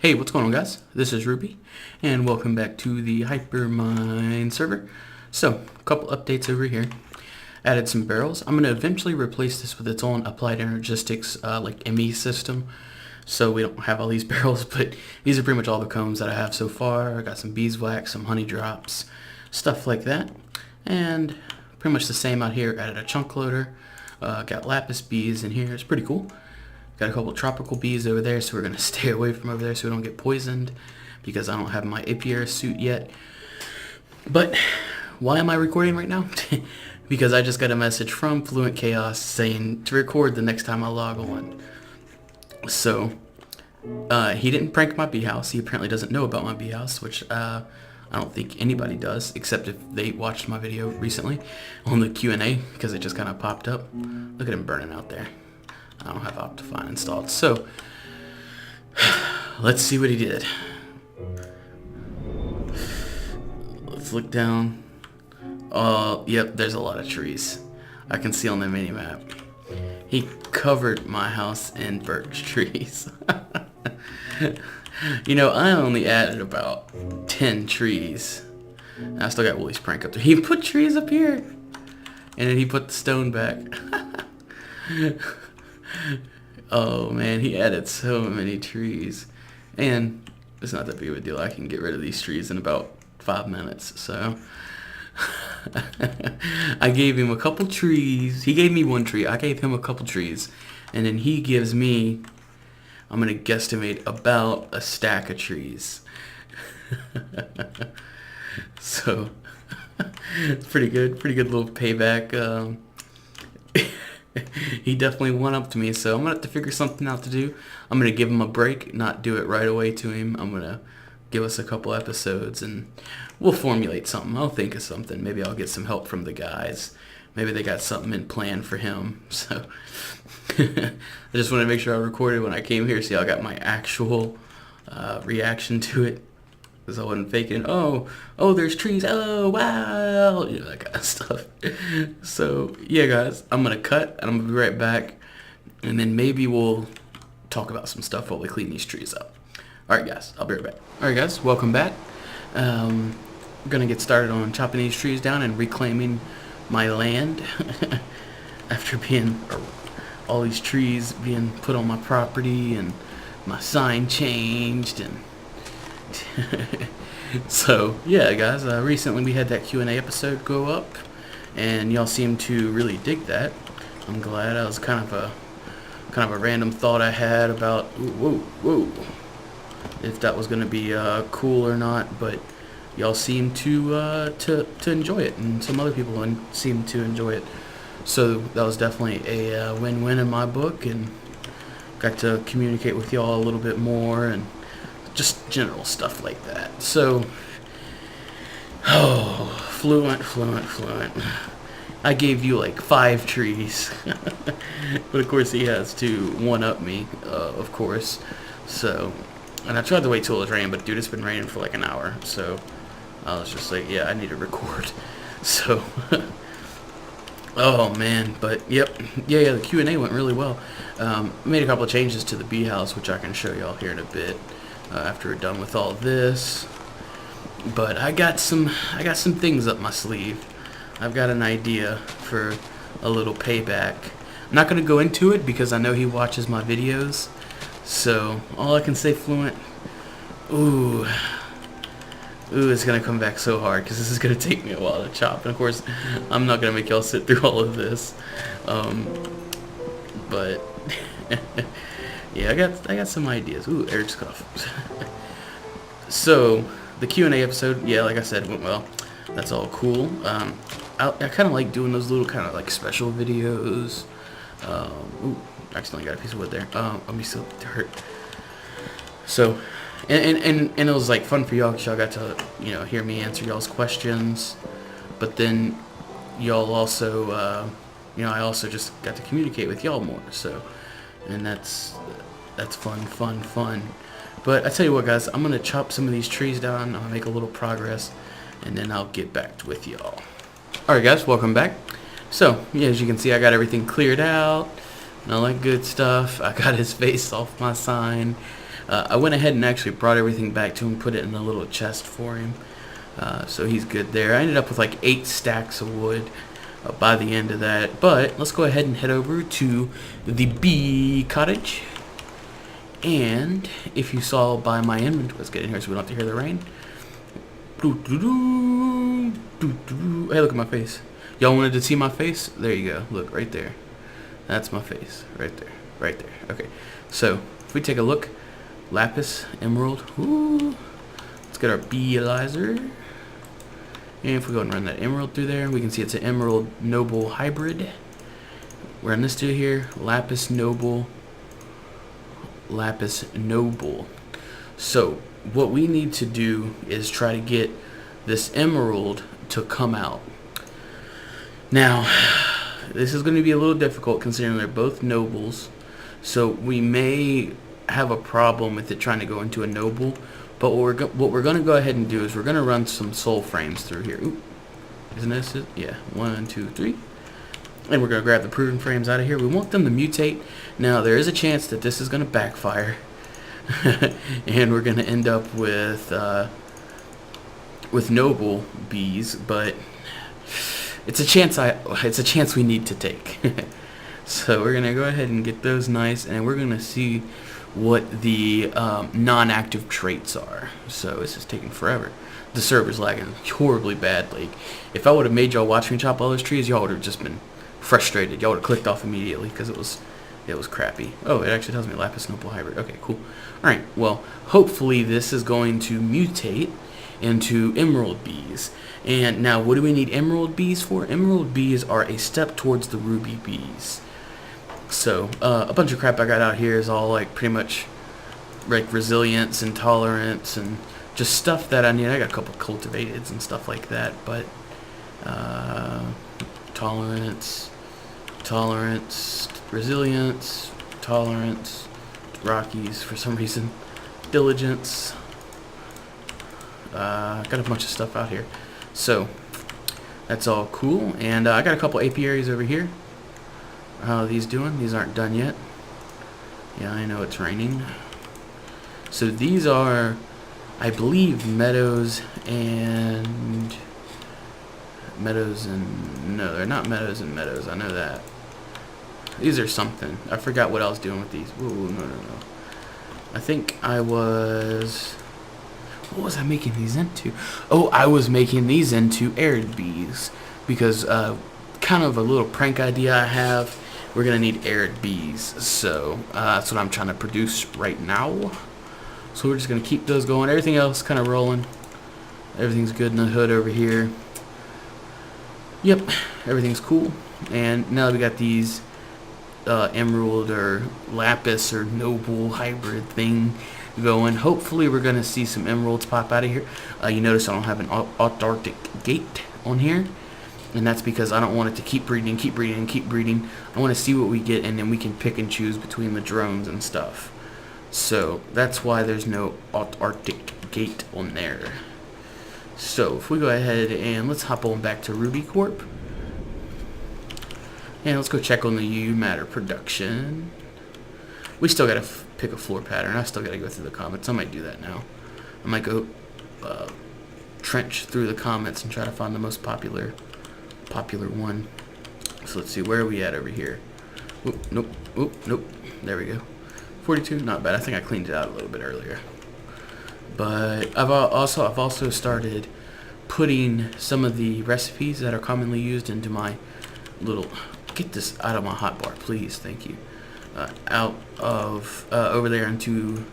Hey, what's going on, guys? This is Ruby, and welcome back to the Hypermine server. So, a couple updates over here. Added some barrels. I'm going to eventually replace this with its own applied energistics like ME system, so we don't have all these barrels, but these are pretty much all the combs that I have so far. I got some beeswax, some honey drops, stuff like that, and pretty much the same out here. Added a chunk loader, got lapis bees in here. It's pretty cool. Got a couple tropical bees over there, so we're going to stay away from over there so we don't get poisoned, because I don't have my apiary suit yet. But why am I recording right now? Because I just got a message from Fluent Chaos saying to record the next time I log on. So he didn't prank my bee house. He apparently doesn't know about my bee house, which I don't think anybody does, except if they watched my video recently on the Q&A, because it just kind of popped up. Look at him burning out there. I don't have Optifine installed, so let's see what he did. Let's look down. Oh, yep, there's a lot of trees. I can see on the mini-map. He covered my house in birch trees. You know, I only added about 10 trees. I still got Wooly's prank up there. He put trees up here, and then he put the stone back. Oh man, he added so many trees, and it's not that big of a deal. I can get rid of these trees in about 5 minutes. So I gave him a couple trees. He gave me one tree. I gave him a couple trees, and then he gives me, I'm gonna guesstimate, about a stack of trees. So it's pretty good little payback. He definitely went up to me, so I'm gonna have to figure something out to do. I'm gonna give him a break, not do it right away to him. I'm gonna give us a couple episodes and we'll formulate something. I'll think of something. Maybe I'll get some help from the guys. Maybe they got something in plan for him. So I just want to make sure I recorded when I came here, so y'all got my actual reaction to it, because I wasn't faking, oh, there's trees, oh, wow, you know, that kind of stuff. So, yeah, guys, I'm going to cut, and I'm going to be right back, and then maybe we'll talk about some stuff while we clean these trees up. All right, guys, I'll be right back. All right, guys, welcome back. We're going to get started on chopping these trees down and reclaiming my land after being, all these trees being put on my property, and my sign changed, and so yeah, guys, recently we had that Q&A episode go up, and y'all seem to really dig that. I'm glad. That was kind of a random thought I had about whoa, if that was gonna be cool or not, but y'all seem to enjoy it, and some other people seem to enjoy it. So that was definitely a win-win in my book, and got to communicate with y'all a little bit more, and just general stuff like that. So, fluent. I gave you like 5 trees. But of course he has to one-up me, of course. So, and I tried to wait till it was raining, but dude, it's been raining for like an hour. So, I was just like, yeah, I need to record. So, oh man, but yep, yeah, the Q&A went really well. Made a couple of changes to the bee house, which I can show y'all here in a bit. After we're done with all this, but I got some things up my sleeve. I've got an idea for a little payback. I'm not going to go into it because I know he watches my videos, so all I can say, Fluent, ooh, it's going to come back so hard, because this is going to take me a while to chop, and of course I'm not going to make y'all sit through all of this, but yeah, I got some ideas. Ooh, Eric's cut off. So, the Q&A episode, yeah, like I said, went well. That's all cool. I kind of like doing those little kind of like special videos. Ooh, I accidentally got a piece of wood there. Let me still hurt. So, and it was like fun for y'all, because y'all got to, you know, hear me answer y'all's questions. But then y'all also, you know, I also just got to communicate with y'all more. So, and that's fun. But I tell you what, guys, I'm gonna chop some of these trees down. I'll make a little progress, and then I'll get back with y'all. All right, guys, welcome back. So yeah, as you can see, I got everything cleared out and all that good stuff. I got his face off my sign. I went ahead and actually brought everything back to him, put it in a little chest for him. So he's good there. I ended up with like 8 stacks of wood by the end of that. But let's go ahead and head over to the bee cottage. And if you saw by my inventory, let's get in here so we don't have to hear the rain. Hey, look at my face. Y'all wanted to see my face? There you go. Look, right there. That's my face. Right there. Right there. Okay. So, if we take a look, lapis, emerald. Ooh. Let's get our beealizer. And if we go and run that emerald through there, we can see it's an emerald noble hybrid. Run this through here. Lapis noble. Lapis noble. So, what we need to do is try to get this emerald to come out. Now, this is going to be a little difficult considering they're both nobles. So we may have a problem with it trying to go into a noble. But what we're going to go ahead and do is we're going to run some soul frames through here. Ooh, isn't this it? Yeah, 1, 2, 3. And we're going to grab the proven frames out of here. We want them to mutate. Now, there is a chance that this is going to backfire. And we're going to end up with noble bees, but it's a chance we need to take. So we're going to go ahead and get those nice, and we're going to see what the non-active traits are. So this is taking forever. The server's lagging horribly bad. Like, if I would have made y'all watch me chop all those trees, y'all would have just been frustrated. Y'all would have clicked off immediately because it was crappy. Oh, it actually tells me lapis noble hybrid. Okay, cool. Alright, well, hopefully this is going to mutate into emerald bees. And now, what do we need emerald bees for? Emerald bees are a step towards the ruby bees. So, a bunch of crap I got out here is all like pretty much like resilience and tolerance and just stuff that I need. I got a couple cultivateds and stuff like that, but tolerance, resilience, tolerance, Rockies for some reason, diligence. Got a bunch of stuff out here, so that's all cool. And I got a couple apiaries over here. How are these doing? These aren't done yet. Yeah, I know it's raining. So these are, I believe, meadows and no, they're not meadows and meadows. I know that. These are something. I forgot what I was doing with these. Ooh, no. I think I was... What was I making these into? Oh, I was making these into arid bees. Because, kind of a little prank idea I have. We're going to need arid bees. So, that's what I'm trying to produce right now. So we're just going to keep those going. Everything else kind of rolling. Everything's good in the hood over here. Yep, everything's cool. And now that we got these emerald or lapis or noble hybrid thing going, hopefully we're going to see some emeralds pop out of here. You notice I don't have an Antarctic gate on here, and that's because I don't want it to keep breeding. I want to see what we get, and then we can pick and choose between the drones and stuff. So that's why there's no Antarctic gate on there. So if we go ahead and let's hop on back to RubyCorp. And let's go check on the matter production. We still got to pick a floor pattern. I still got to go through the comments. I might do that now. I might go trench through the comments and try to find the most popular one. So let's see, where are we at over here? Oop, nope. Oop, nope. There we go. 42, not bad. I think I cleaned it out a little bit earlier. But I've also started putting some of the recipes that are commonly used into my little... Get this out of my hotbar, please. Thank you. Out of over there into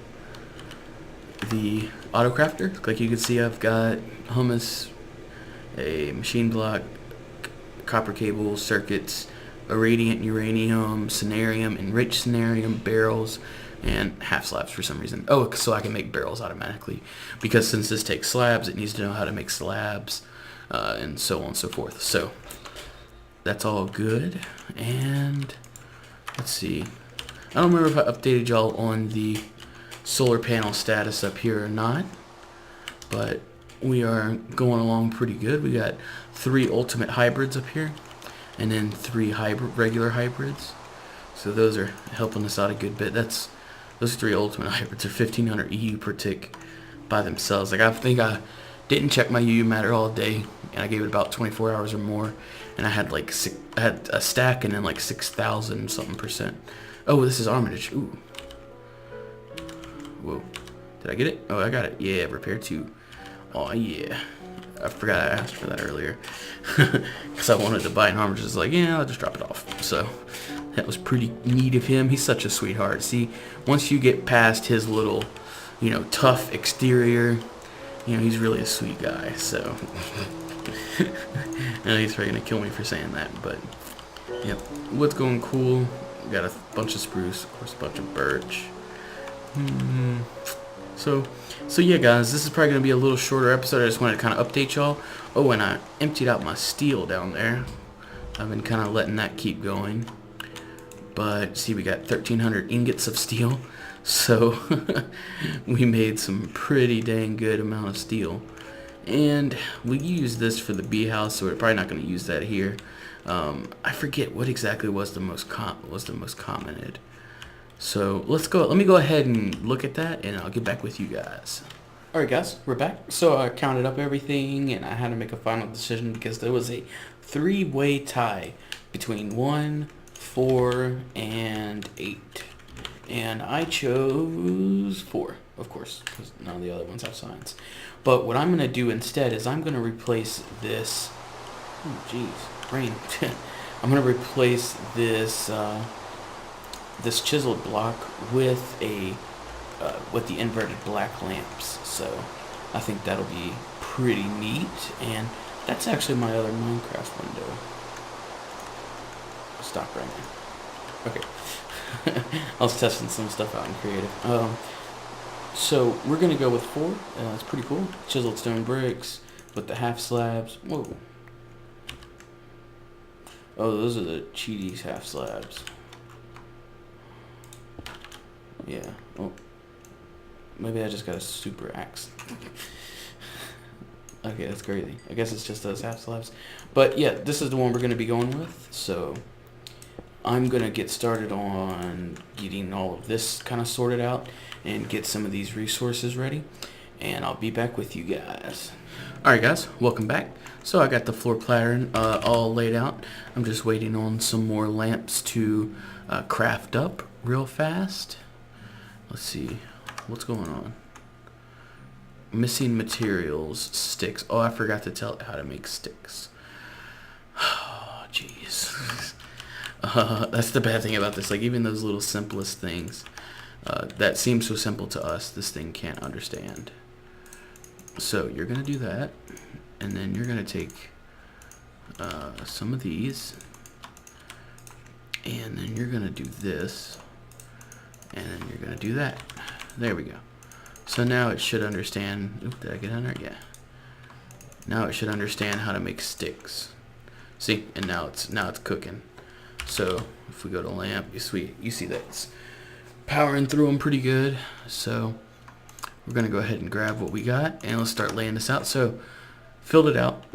the autocrafter. Like you can see, I've got hummus, a machine block, copper cable, circuits, irradiant uranium, cenarium, enriched cenarium, barrels, and half slabs for some reason. Oh, so I can make barrels automatically. Because since this takes slabs, it needs to know how to make slabs, and so on and so forth. So that's all good. And let's see. I don't remember if I updated y'all on the solar panel status up here or not, but we are going along pretty good. We got 3 ultimate hybrids up here, and then 3 regular hybrids. So those are helping us out a good bit. That's those 3 ultimate hybrids are 1500 EU per tick by themselves. Like, I think I didn't check my UU matter all day, and I gave it about 24 hours or more, and I had like I had a stack and then like 6,000 something %. Oh, this is Armitage. Ooh. Whoa. Did I get it? Oh, I got it. Yeah, repair 2. Oh, yeah. I forgot I asked for that earlier. Because I wanted to buy an Armitage. It's like, yeah, I'll just drop it off. So, that was pretty neat of him. He's such a sweetheart. See, once you get past his little, tough exterior, he's really a sweet guy. So, I know he's probably going to kill me for saying that. But, yep. What's going cool? We got a bunch of spruce. Of course, a bunch of birch. So yeah, guys, this is probably going to be a little shorter episode. I just wanted to kind of update y'all. Oh, and I emptied out my steel down there. I've been kind of letting that keep going. But, see, we got 1,300 ingots of steel. So, we made some pretty dang good amount of steel. And we use this for the bee house, so we're probably not going to use that here. I forget what exactly was the most commented. So let's go. Let me go ahead and look at that, and I'll get back with you guys. All right, guys, we're back. So I counted up everything, and I had to make a final decision because there was a 3-way tie between 1, 4, and 8, and I chose 4, of course, because none of the other ones have signs. But what I'm going to do instead is I'm going to replace this. Oh, jeez, rain. I'm going to replace this. This chiseled block with the inverted black lamps. So I think that'll be pretty neat, and that's actually my other Minecraft window. Stop right now. Okay. I was testing some stuff out in creative. So we're gonna go with 4. It's pretty cool. Chiseled stone bricks with the half slabs. Whoa. Oh, those are the Cheaties half slabs. Yeah. Oh. Maybe I just got a super axe. Okay, that's crazy. I guess it's just those half slabs. But yeah, this is the one we're going to be going with. So I'm going to get started on getting all of this kind of sorted out and get some of these resources ready. And I'll be back with you guys. Alright guys, welcome back. So I got the floor pattern all laid out. I'm just waiting on some more lamps to craft up real fast. Let's see, what's going on? Missing materials, sticks. Oh, I forgot to tell it how to make sticks. Oh, jeez. That's the bad thing about this. Like, even those little simplest things that seem so simple to us, this thing can't understand. So you're going to do that, and then you're going to take some of these, and then you're going to do this. And then you're going to do that. There we go. So now it should understand. Oop, did I get on there? Yeah. Now it should understand how to make sticks. See? And now it's cooking. So if we go to lamp, you see that it's powering through them pretty good. So we're going to go ahead and grab what we got, and let's start laying this out. So filled it out.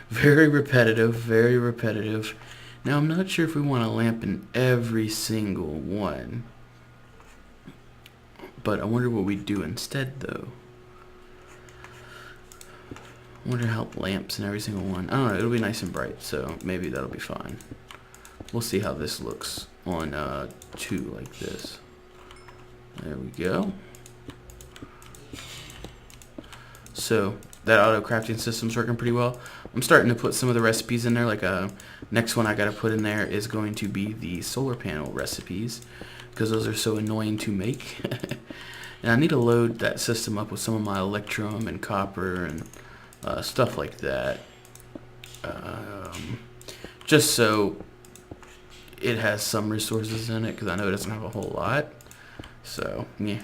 Very repetitive, very repetitive. Now I'm not sure if we want a lamp in every single one. But I wonder what we'd do instead, though. I wonder how lamps in every single one. I don't know. It'll be nice and bright, so maybe that'll be fine. We'll see how this looks on 2 like this. There we go. So that auto crafting system's working pretty well. I'm starting to put some of the recipes in there. Like next one I got to put in there is going to be the solar panel recipes, because those are so annoying to make. And I need to load that system up with some of my electrum and copper and stuff like that. Just so it has some resources in it, because I know it doesn't have a whole lot. So, yeah.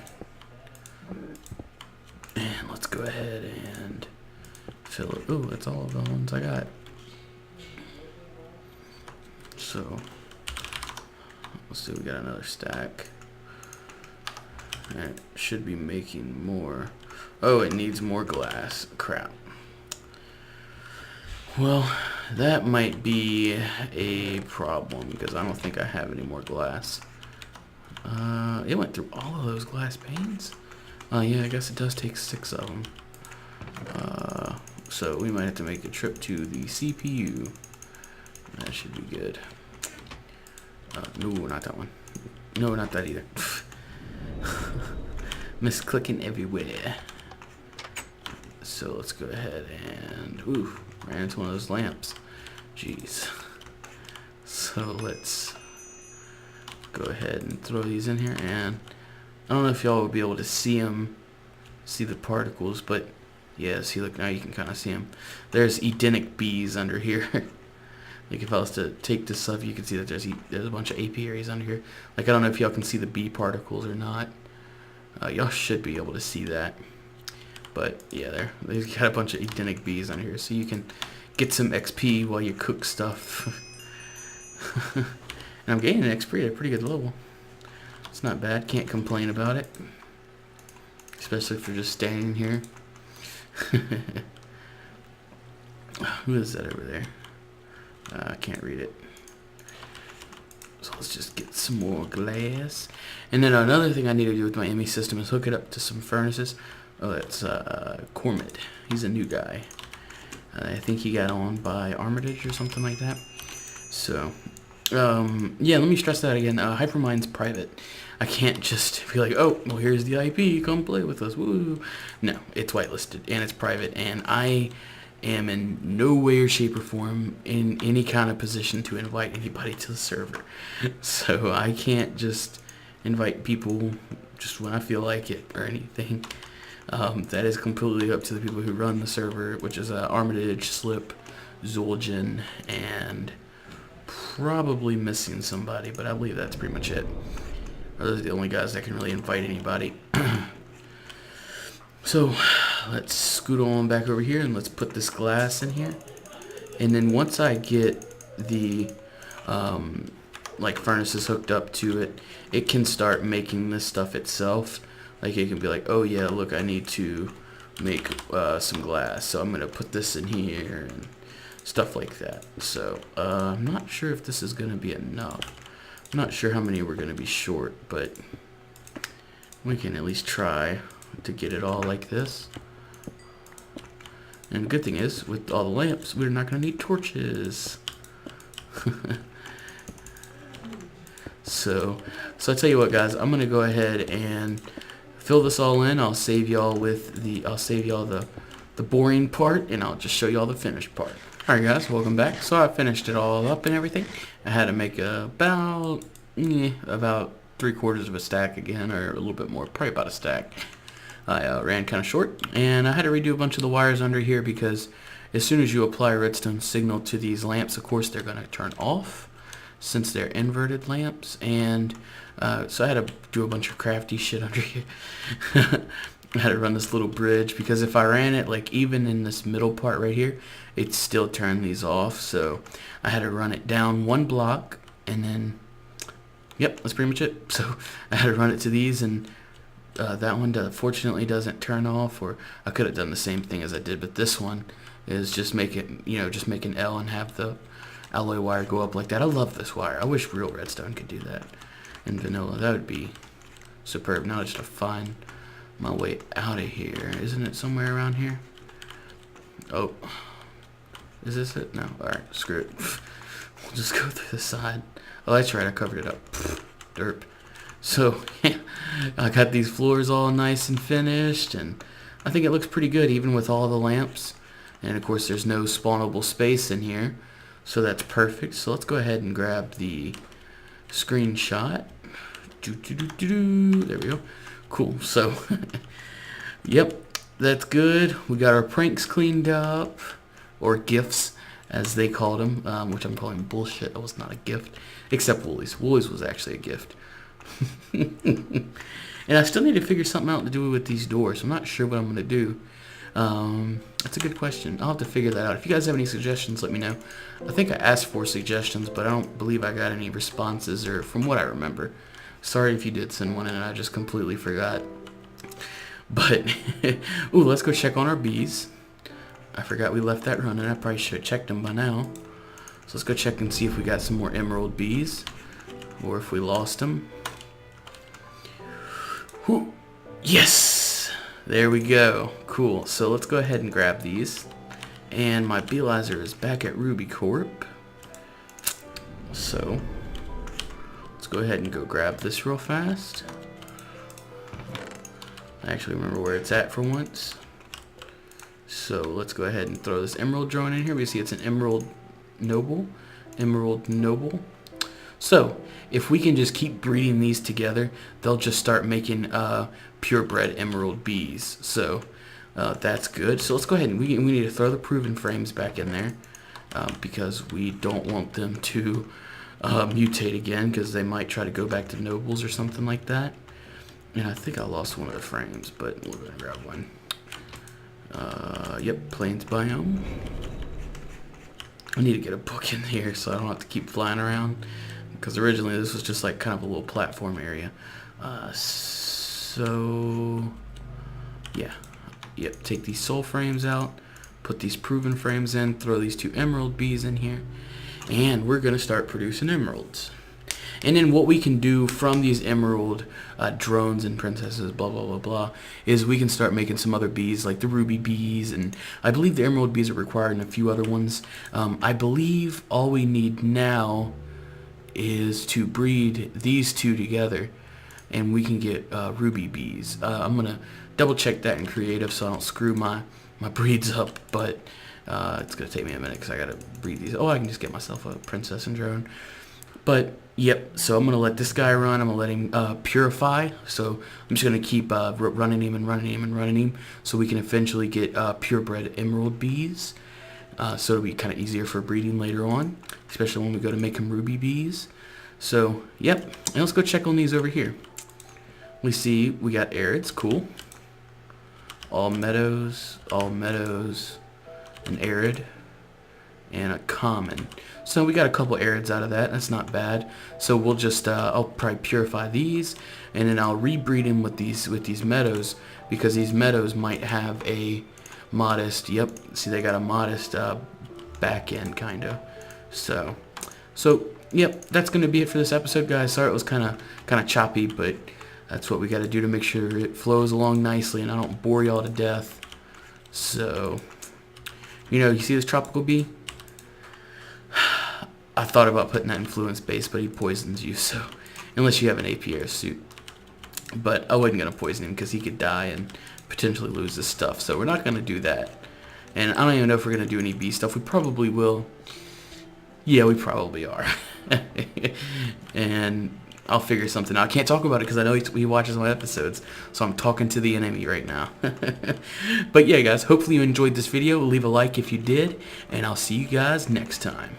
And let's go ahead and fill it. Ooh, that's all of the ones I got. So let's see, we got another stack. It should be making more. Oh, it needs more glass. Crap. Well, that might be a problem, because I don't think I have any more glass. It went through all of those glass panes. Yeah, I guess it does take 6 of them. So we might have to make a trip to the CPU. That should be good. No, not that one. No, not that either. Misclicking everywhere. So let's go ahead and... Ooh, ran into one of those lamps. Jeez. So let's go ahead and throw these in here. And I don't know if y'all will be able to see them, see the particles, but yeah, see, look, now you can kind of see them. There's Edenic bees under here. Like if I was to take this stuff, you can see that there's a bunch of apiaries under here. Like I don't know if y'all can see the bee particles or not. Y'all should be able to see that. But yeah, they've got a bunch of Edenic bees under here, so you can get some XP while you cook stuff. And I'm gaining XP at a pretty good level. It's not bad, can't complain about it. Especially if you're just standing here. Who is that over there? I can't read it. So let's just get some more glass. And then another thing I need to do with my ME system is hook it up to some furnaces. Oh, that's Cormid. He's a new guy. I think he got on by Armitage or something like that. So, yeah, let me stress that again. Hypermine's private. I can't just be like, oh, well, here's the IP. Come play with us. Woo. No, it's whitelisted and it's private. And I am in no way or shape or form in any kind of position to invite anybody to the server. So I can't just invite people just when I feel like it or anything. That is completely up to the people who run the server, which is Armitage, Slip, Zueljin, and probably missing somebody, but I believe that's pretty much it. Those are the only guys that can really invite anybody. So let's scoot on back over here and let's put this glass in here. And then once I get the like furnaces hooked up to it, it can start making this stuff itself. Like it can be like, oh yeah, look, I need to make some glass, so I'm gonna put this in here and stuff like that. So I'm not sure if this is gonna be enough. I'm not sure how many we're gonna be short, but we can at least try to get it all like this. And the good thing is, with all the lamps, we're not gonna need torches. So I tell you what, guys, I'm gonna go ahead and fill this all in. I'll save y'all the boring part, and I'll just show y'all the finished part. Alright guys, welcome back. So I finished it all up and everything. I had to make about 3/4 of a stack again, or a little bit more, probably about a stack. I ran kind of short, and I had to redo a bunch of the wires under here because as soon as you apply a redstone signal to these lamps, of course they're going to turn off since they're inverted lamps. And so I had to do a bunch of crafty shit under here. I had to run this little bridge because if I ran it like even in this middle part right here, it'd still turn these off. So I had to run it down 1 block, and then yep, that's pretty much it. So I had to run it to these, and that one fortunately doesn't turn off. Or I could have done the same thing as I did, but this one is just make it, just make an L and have the alloy wire go up like that. I love this wire. I wish real redstone could do that in vanilla. That would be superb. Now I just have to find my way out of here. Isn't it somewhere around here? Oh, is this it? No. Alright, screw it. We'll just go through the side. Oh, that's right, I covered it up. Derp. So, yeah, I got these floors all nice and finished, and I think it looks pretty good even with all the lamps. And of course there's no spawnable space in here, so that's perfect. So let's go ahead and grab the screenshot. There we go. Cool. So, yep, that's good. We got our pranks cleaned up, or gifts as they called them, which I'm calling bullshit. It was not a gift, except Woolies. Woolies was actually a gift. And I still need to figure something out to do with these doors. I'm not sure what I'm going to do. That's a good question. I'll have to figure that out. If you guys have any suggestions, let me know. I think I asked for suggestions, but I don't believe I got any responses, or from what I remember. Sorry if you did send one in and I just completely forgot. But, ooh, let's go check on our bees. I forgot we left that running. I probably should have checked them by now. So let's go check and see if we got some more emerald bees, or if we lost them. Whew. Yes! There we go. Cool. So let's go ahead and grab these. And my beelisr is back at RubyCorp. So let's go ahead and go grab this real fast. I actually remember where it's at for once. So let's go ahead and throw this emerald drone in here. We see it's an emerald noble. Emerald noble. So if we can just keep breeding these together, they'll just start making purebred emerald bees. So that's good. So let's go ahead and we need to throw the proven frames back in there because we don't want them to mutate again, because they might try to go back to nobles or something like that. And I think I lost one of the frames, but we're gonna grab one. Yep, plains biome. I need to get a book in here so I don't have to keep flying around, because originally this was just like kind of a little platform area. So yeah, yep, take these soul frames out, put these proven frames in, throw these 2 emerald bees in here, and we're gonna start producing emeralds. And then what we can do from these emerald drones and princesses, blah, blah, blah, blah, is we can start making some other bees, like the ruby bees, and I believe the emerald bees are required in a few other ones. I believe all we need now is to breed these 2 together, and we can get ruby bees. I'm going to double check that in creative so I don't screw my breeds up, but it's going to take me a minute because I got to breed these. Oh, I can just get myself a princess and drone. But yep, so I'm going to let this guy run. I'm going to let him purify. So I'm just going to keep running him and running him and running him so we can eventually get purebred emerald bees. So it'll be kind of easier for breeding later on, especially when we go to make them ruby bees. So yep, and let's go check on these over here. We see we got arids, cool. All meadows, an arid, and a common. So we got a couple arids out of that. That's not bad. So we'll just I'll probably purify these, and then I'll rebreed them with these meadows, because these meadows might have a modest, yep, see they got a modest back end kind of. So yep, that's gonna be it for this episode, guys. Sorry it was kind of choppy, but that's what we got to do to make sure it flows along nicely and I don't bore y'all to death. So you see this tropical bee? I thought about putting that influence base, but he poisons you, so unless you have an APR suit. But I wasn't going to poison him because he could die and potentially lose his stuff, so we're not going to do that. And I don't even know if we're going to do any bee stuff. We probably will. Yeah, we probably are. And I'll figure something out. I can't talk about it because I know he watches my episodes, so I'm talking to the enemy right now. But yeah, guys, hopefully you enjoyed this video. Leave a like if you did, and I'll see you guys next time.